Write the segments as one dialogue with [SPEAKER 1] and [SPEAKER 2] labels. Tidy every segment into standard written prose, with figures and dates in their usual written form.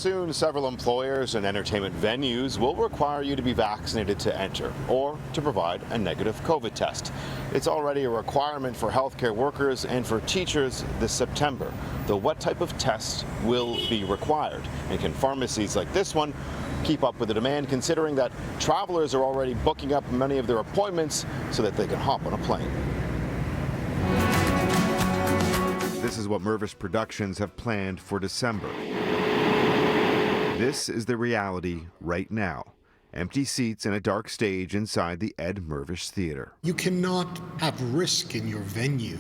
[SPEAKER 1] soon, several employers and entertainment venues will require you to be vaccinated to enter or to provide a negative COVID test. It's already a requirement for healthcare workers and for teachers this September. Though what type of tests will be required? And can pharmacies like this one keep up with the demand, considering that travelers are already booking up many of their appointments so that they can hop on a plane? This is what Mirvish Productions have planned for December. This is the reality right now. Empty seats and a dark stage inside the Ed Mirvish Theatre.
[SPEAKER 2] You cannot have risk in your venue.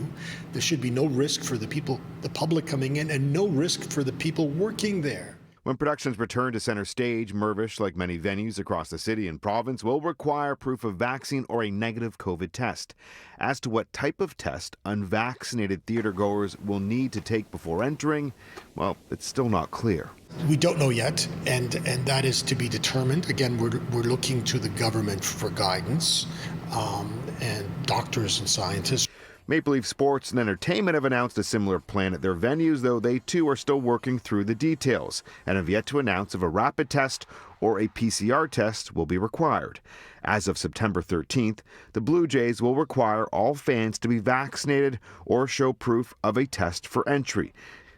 [SPEAKER 2] There should be no risk for the people, the public coming in, and no risk for the people working there.
[SPEAKER 1] When productions return to center stage, Mirvish, like many venues across the city and province, will require proof of vaccine or a negative COVID test. As to what type of test unvaccinated theatergoers will need to take before entering, well, it's still not clear.
[SPEAKER 2] We don't know yet, and that is to be determined. Again, we're looking to the government for guidance, and doctors and scientists.
[SPEAKER 1] Maple Leaf Sports and Entertainment have announced a similar plan at their venues, though they too are still working through the details and have yet to announce if a rapid test or a PCR test will be required. As of September 13th, the Blue Jays will require all fans to be vaccinated or show proof of a test for entry.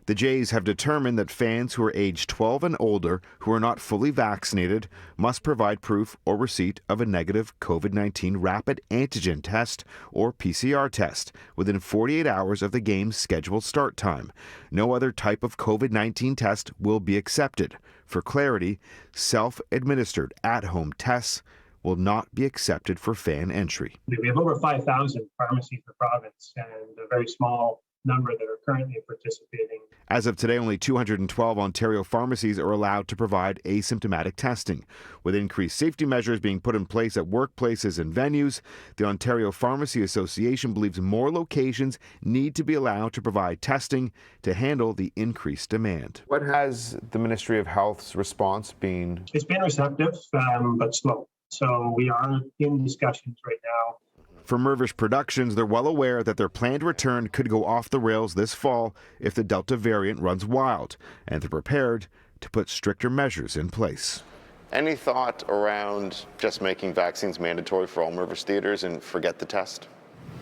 [SPEAKER 1] The Jays have determined that fans who are age 12 and older who are not fully vaccinated must provide proof or receipt of a negative COVID-19 rapid antigen test or PCR test within 48 hours of the game's scheduled start time. No other type of COVID-19 test will be accepted. For clarity, self-administered at-home tests will not be accepted for fan entry.
[SPEAKER 3] We have over 5,000 pharmacies in the province and a very small number that are currently participating.
[SPEAKER 1] As of today, only 212 Ontario pharmacies are allowed to provide asymptomatic testing. With increased safety measures being put in place at workplaces and venues, the Ontario Pharmacy Association believes more locations need to be allowed to provide testing to handle the increased demand. What has the Ministry of Health's response been?
[SPEAKER 3] It's been receptive, but slow. So we are in discussions right now.
[SPEAKER 1] For Mirvish Productions, they're well aware that their planned return could go off the rails this fall if the Delta variant runs wild, and they're prepared to put stricter measures in place. Any thought around just making vaccines mandatory for all Mirvish theaters and forget the test?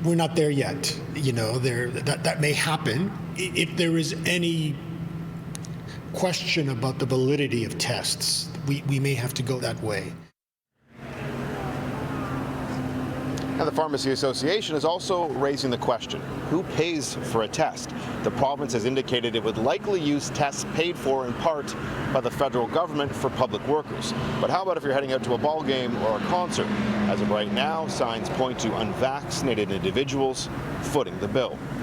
[SPEAKER 2] We're not there yet. You know, that may happen. If there is any question about the validity of tests, we may have to go that way.
[SPEAKER 1] And the Pharmacy Association is also raising the question, who pays for a test? The province has indicated it would likely use tests paid for in part by the federal government for public workers. But how about if you're heading out to a ball game or a concert? As of right now, signs point to unvaccinated individuals footing the bill.